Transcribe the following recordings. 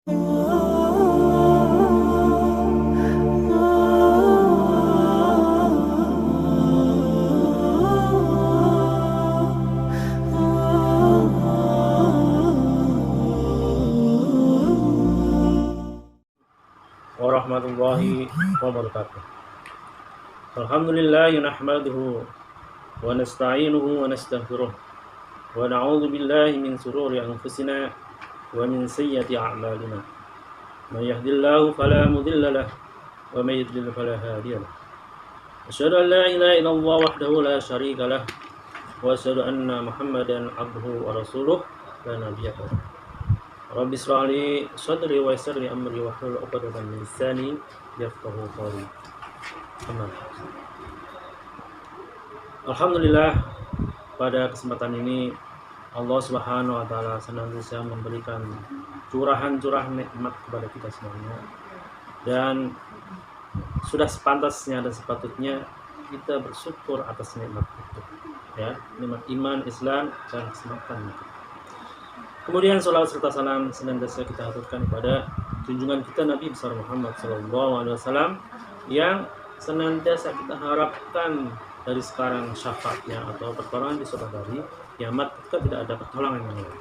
warahmatullahi wabarakatuh. Alhamdulillah nahmaduhu wa nasta'inuhu wa nastaghfiruh wa na'udzu billahi min shururi anfusina wa min sayyiati a'malina. May yahdihillahu fala mudilla lahu wa may yudlil fala hadiya lahu. Asyhadu an la ilaha illallah wahdahu la syarika lahu wa asyhadu anna Muhammadan abduhu wa rasuluh la nabiyya ba'dahu. Rabbi shrah li sadri wa yassir li amri wa hlul 'uqdatam min lisani yafqahu qawli. Alhamdulillah, pada kesempatan ini Allah Subhanahu wa taala senantiasa memberikan curahan-curahan nikmat kepada kita semuanya. Dan sudah sepantasnya dan sepatutnya kita bersyukur atas nikmat itu. Ya, nikmat iman, Islam dan keselamatan. Kemudian salawat serta salam senantiasa kita aturkan kepada junjungan kita Nabi besar Muhammad SAW yang senantiasa kita harapkan dari sekarang syafaatnya atau pertolongan di suatu hari kiamat ketika tidak ada pertolongan yang lain.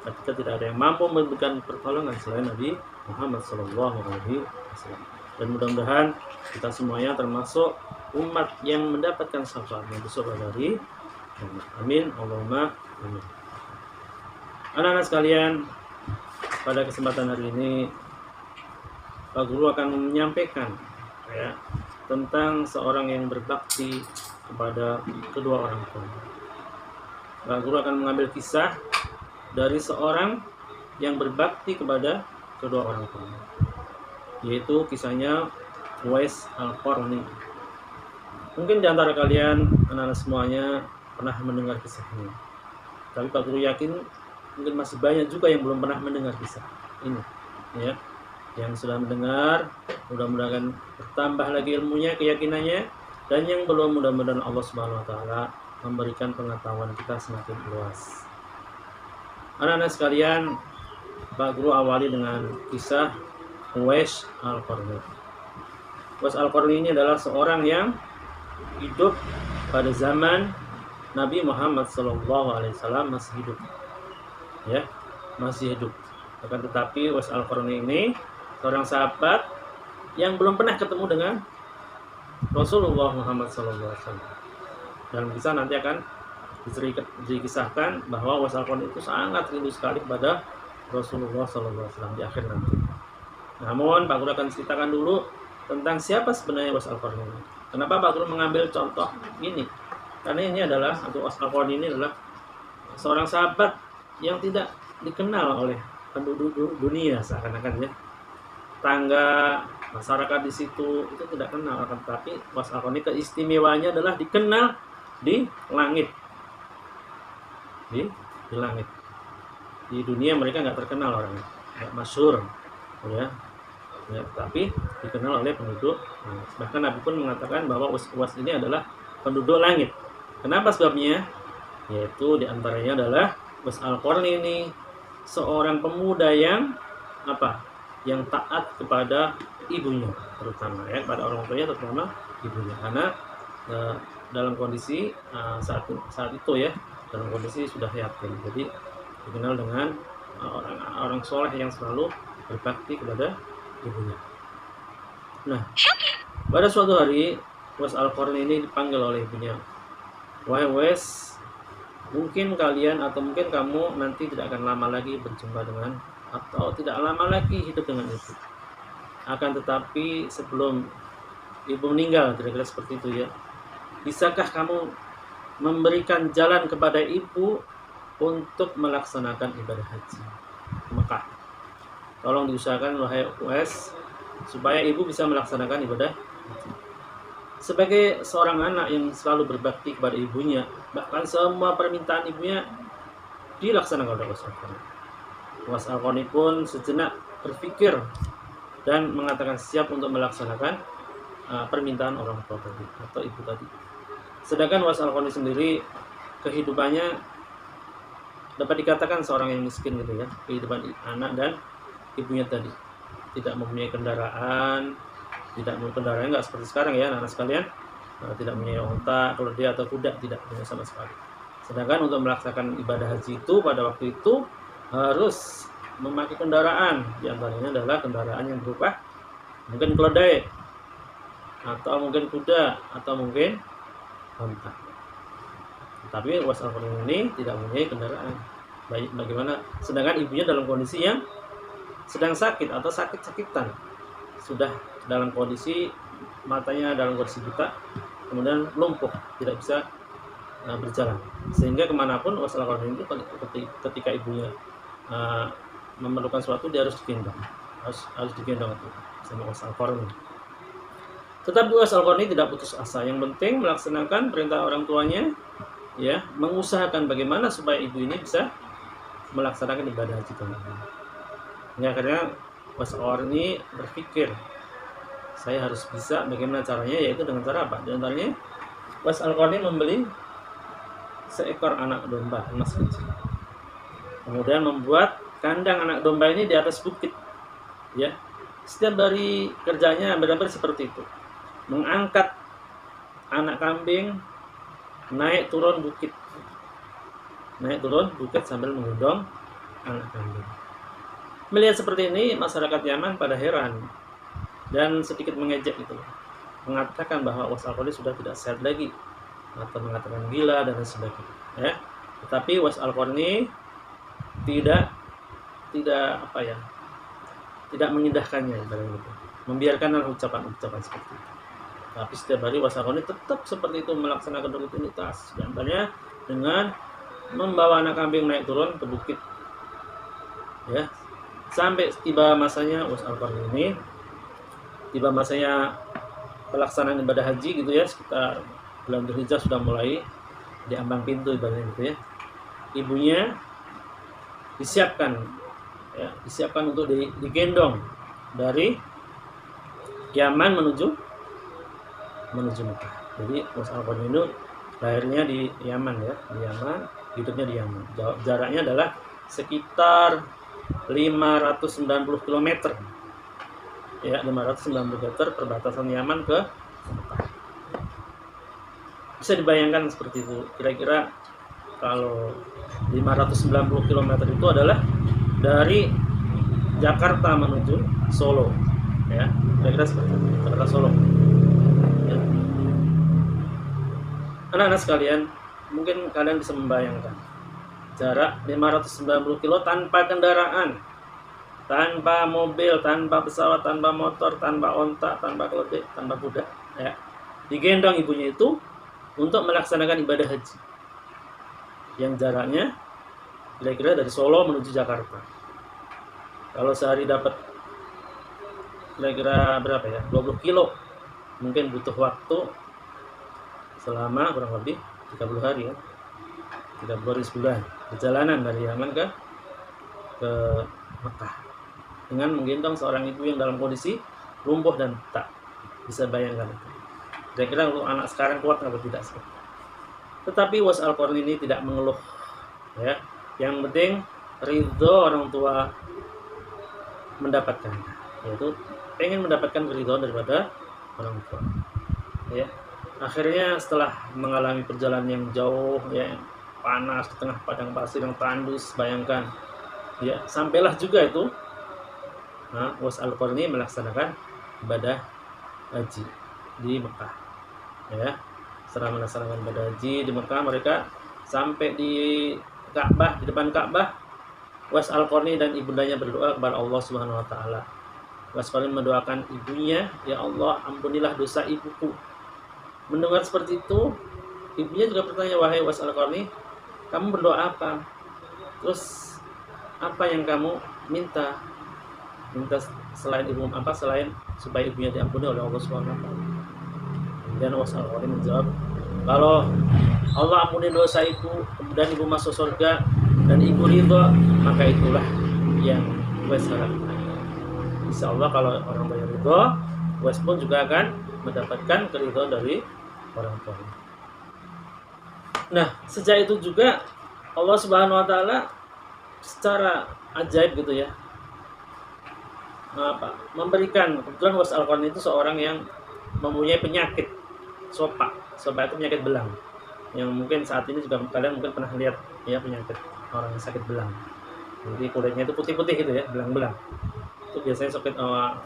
Ketika tidak ada yang mampu memberikan pertolongan selain Nabi Muhammad SAW. Dan mudah-mudahan kita semuanya termasuk umat yang mendapatkan syafaatnya di suatu hari. Amin. Allahumma amin. Anak-anak sekalian, pada kesempatan hari ini Pak Guru akan menyampaikan tentang seorang yang berbakti kepada kedua orang tua. Pak Guru akan mengambil kisah dari seorang yang berbakti kepada kedua orang tua, yaitu kisahnya Uwais Al-Qarni. Mungkin di antara kalian, anak-anak semuanya pernah mendengar kisah ini, tapi Pak Guru yakin mungkin masih banyak juga yang belum pernah mendengar kisah ini, ya. Yang sudah mendengar, mudah-mudahan bertambah lagi ilmunya, keyakinannya, dan yang belum, mudah-mudahan Allah Subhanahu wa taala memberikan pengetahuan kita semakin luas. Anak-anak sekalian, Pak Guru awali dengan kisah Uwais Al-Qarni. Uwais Al-Qarni ini adalah seorang yang hidup pada zaman Nabi Muhammad SAW masih hidup. Ya, masih hidup. Akan tetapi Uwais Al-Qarni ini seorang sahabat yang belum pernah ketemu dengan Rasulullah Muhammad SAW. Dalam kisah nanti akan dikisahkan bahwa Uwais Al-Qarni itu sangat rindu sekali kepada Rasulullah SAW di akhir nanti. Namun Pak Guru akan ceritakan dulu tentang siapa sebenarnya Uwais Al-Qarni ini. Kenapa Pak Guru mengambil contoh ini? Karena ini adalah, atau Uwais Al-Qarni ini adalah seorang sahabat yang tidak dikenal oleh penduduk dunia seakan-akan, ya. Tangga masyarakat di situ itu tidak kenal, akan tetapi Uwais Al-Qarni keistimewaannya adalah dikenal di langit. Di langit. Di dunia mereka nggak terkenal orangnya, nggak masyhur, ya. Tapi dikenal oleh penduduk. Bahkan Nabi pun mengatakan bahwa Uwais ini adalah penduduk langit. Kenapa sebabnya? Yaitu diantaranya adalah Uwais Al-Qarni ini seorang pemuda yang yang taat kepada ibunya, terutama ya, pada orang tuanya, terutama ibunya, karena dalam kondisi saat itu ya, dalam kondisi sudah yatim, jadi dikenal dengan orang soleh yang selalu berbakti kepada ibunya. Nah, pada suatu hari Uwais Al-Qarni ini dipanggil oleh ibunya. Wahai Uwais, mungkin kalian atau mungkin kamu nanti tidak akan lama lagi berjumpa dengan, atau tidak lama lagi hidup dengan ibu. Akan tetapi sebelum ibu meninggal, kira-kira seperti itu ya, bisakah kamu memberikan jalan kepada ibu untuk melaksanakan ibadah haji ke Mekah? Tolong diusahakan wahai Uwais supaya ibu bisa melaksanakan ibadah haji. Sebagai seorang anak yang selalu berbakti kepada ibunya, bahkan semua permintaan ibunya dilaksanakan oleh Uwais Al-Qarni. Uwais Al-Qarni pun sejenak berpikir dan mengatakan siap untuk melaksanakan permintaan orang tua tadi atau ibu tadi. Sedangkan Uwais Al-Qarni sendiri kehidupannya dapat dikatakan seorang yang miskin gitu ya, kehidupan anak dan ibunya tadi. Tidak mempunyai kendaraan, tidak mempunyai kendaraan, nggak seperti sekarang ya anak-anak sekalian, tidak mempunyai onta, keledai atau kuda, tidak punya sama sekali. Sedangkan untuk melaksanakan ibadah haji itu pada waktu itu harus memakai kendaraan, diantaranya adalah kendaraan yang berupa mungkin keledai, atau mungkin kuda, atau mungkin onta. Tapi Uwais Al-Qarni ini tidak mempunyai kendaraan. Bagaimana? Sedangkan ibunya dalam kondisi yang sedang sakit atau sakit-sakitan, sudah dalam kondisi matanya dalam kondisi buta, kemudian lumpuh, tidak bisa berjalan, sehingga kemanapun Uwais Al-Qarni itu ketika ibunya memerlukan sesuatu, dia harus digendong, harus digendong itu sama Uwais Al-Qarni. Tetapi Uwais Al-Qarni tidak putus asa, yang penting melaksanakan perintah orang tuanya, ya, mengusahakan bagaimana supaya ibu ini bisa melaksanakan ibadah haji tahun ini. Ya, akhirnya Uwais Al-Qarni berpikir, saya harus bisa, bagaimana caranya, yaitu dengan cara apa? Di antaranya Uwais Al-Qarni membeli seekor anak domba emas kecil, kemudian membuat kandang anak domba ini di atas bukit, ya. Setiap dari kerjanya benar-benar seperti itu, mengangkat anak kambing naik turun bukit sambil menggendong anak kambing. Melihat seperti ini, masyarakat Yaman pada heran dan sedikit mengejek itu, mengatakan bahwa Uwais Al-Qarni sudah tidak sehat lagi, atau mengatakan gila dan sebagainya, ya. Tetapi Uwais Al-Qarni tidak mengindahkannya, membiarkan ucapan-ucapan seperti itu. Tapi setiap hari Uwais Al-Qarni tetap seperti itu melaksanakan rutinitas, diantaranya dengan membawa anak kambing naik turun ke bukit, ya, sampai tiba masanya Uwais Al-Qarni ini, tiba masanya pelaksanaan ibadah haji gitu ya, sekitar bulan Dzulhijjah sudah mulai di ambang pintu ibaratnya gitu ya. Ibunya disiapkan untuk digendong dari Yaman menuju Mekah. Jadi Uwais Al-Qarni itu lahirnya di Yaman ya, di Yaman, hidupnya di Yaman. Jaraknya adalah sekitar 590 km. Ya, 590 km perbatasan Yaman ke Mekah. Bisa dibayangkan seperti itu. Kira-kira kalau 590 km itu adalah dari Jakarta menuju Solo, ya, kira-kira seperti itu, Jakarta Solo. Ya. Anak-anak sekalian, mungkin kalian bisa membayangkan jarak 590 km tanpa kendaraan, tanpa mobil, tanpa pesawat, tanpa motor, tanpa onta, tanpa keledai, tanpa kuda, ya. Digendong ibunya itu untuk melaksanakan ibadah haji yang jaraknya kira-kira dari Solo menuju Jakarta. Kalau sehari dapat kira-kira berapa ya, 20 kilo, mungkin butuh waktu selama kurang lebih 30 hari ya, 30 hari sebulan perjalanan dari Yaman ke Mekah dengan menggendong seorang ibu yang dalam kondisi lumpuh dan tak bisa bayangkan. Kira-kira untuk anak sekarang kuat atau tidak sih? Tetapi Uwais Al-Qarni ini tidak mengeluh, ya. Yang penting ridho orang tua mendapatkan, yaitu pengen mendapatkan ridho daripada orang tua, ya. Akhirnya setelah mengalami perjalanan yang jauh, ya, panas di tengah padang pasir yang tandus, bayangkan, ya, sampailah juga itu Uwais Al-Qarni melaksanakan ibadah haji di Mekah, ya. Setelah melaksanakan ibadah haji di Mekah, mereka sampai di Ka'bah, di depan Ka'bah, Uwais Al-Qarni dan ibundanya berdoa kepada Allah Subhanahu wa taala. Uwais Al-Qarni mendoakan ibunya, ya Allah, ampunilah dosa ibuku. Mendengar seperti itu, ibunya juga bertanya, wahai Uwais Al-Qarni, kamu berdoa apa? Terus apa yang kamu minta selain ibu, selain supaya ibunya diampuni oleh Allah Subhanahu wa taala? Dan Uwais Al-Qarni menjawab, kalau Allah ampuni dosa ibu, kemudian ibu masuk surga dan ibu ridho, maka itulah yang Uwais harapkan. Insya Allah kalau orang tua ridho, Uwais pun juga akan mendapatkan keridhaan dari orang tua. Nah, sejak itu juga Allah Subhanahu wa taala secara ajaib gitu ya, memberikan, kebetulan Uwais Al-Qarni itu seorang yang mempunyai penyakit sopak. Sopak itu penyakit belang, yang mungkin saat ini juga kalian mungkin pernah lihat ya, penyakit orang yang sakit belang. Jadi kulitnya itu putih-putih gitu ya, belang-belang. Itu biasanya sakit,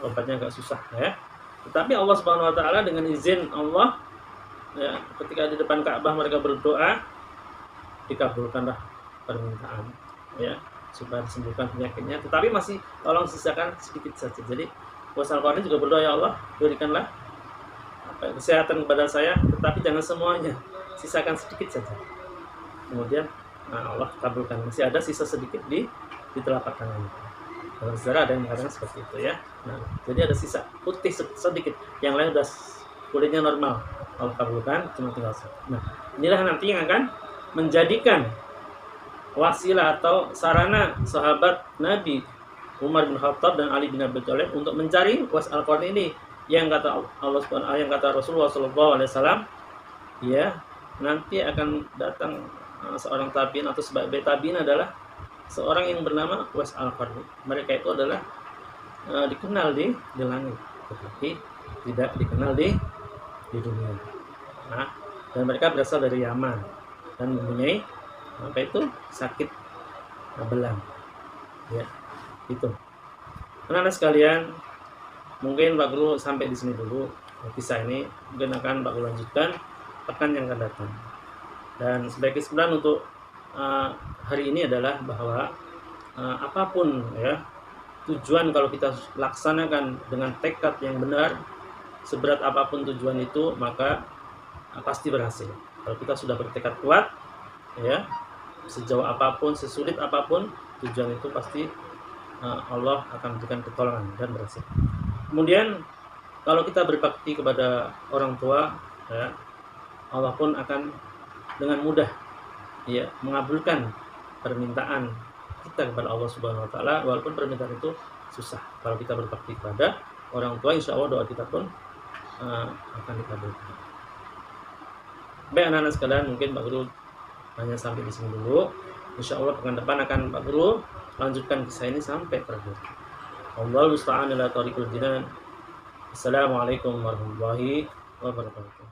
obatnya agak susah ya. Tetapi Allah Subhanahu wa taala dengan izin Allah ya, ketika di depan Ka'bah mereka berdoa, dikabulkanlah permintaan ya, supaya disembuhkan penyakitnya, tetapi masih tolong sisakan sedikit saja. Jadi Uwais Al-Qarni juga berdoa, ya Allah berikanlah kesehatan kepada saya, tetapi jangan semuanya, sisakan sedikit saja. Kemudian Allah kabulkan, masih ada sisa sedikit di telapak tangannya. Kalau sejarah ada yang mengatakan seperti itu ya. Nah, jadi ada sisa putih sedikit, yang lain udah kulitnya normal. Allah kabulkan, cuma tinggal satu. Nah, inilah nanti yang akan menjadikan wasilah atau sarana sahabat Nabi Umar bin Khattab dan Ali bin Abi Thalib untuk mencari Uwais Al-Qarni ini, yang kata Allah Subhanahu, yang kata Rasulullah Shallallahu Alaihi Wasallam, ya nanti akan datang seorang tabiin atau sebagai tabiin adalah seorang yang bernama Uwais Al-Qarni. Mereka itu adalah dikenal di langit, tetapi tidak dikenal di dunia. Nah, dan mereka berasal dari Yaman dan mempunyai apa itu sakit belang. Ya, itu. Anak-anak sekalian, mungkin Pak Guru sampai di sini dulu kisah ini. Mungkin akan Pak Guru lanjutkan pekan yang akan datang. Dan sebagai kesimpulan untuk hari ini adalah bahwa apapun ya tujuan, kalau kita laksanakan dengan tekad yang benar, seberat apapun tujuan itu, maka pasti berhasil. Kalau kita sudah bertekad kuat ya, sejauh apapun, sesulit apapun tujuan itu, pasti Allah akan memberikan pertolongan dan berhasil. Kemudian kalau kita berbakti kepada orang tua ya, Allah pun akan dengan mudah ya mengabulkan permintaan kita kepada Allah Subhanahu wa taala, walaupun permintaan itu susah. Kalau kita berbakti kepada orang tua, insya Allah doa kita pun akan dikabulkan. Baik anak-anak sekalian, mungkin Pak Guru hanya sampai di sini dulu. Insya Allah pekan depan akan Pak Guru lanjutkan kisah ini sampai terakhir. Allahu musta'an ala tariqil jinan. Assalamualaikum warahmatullahi wabarakatuh.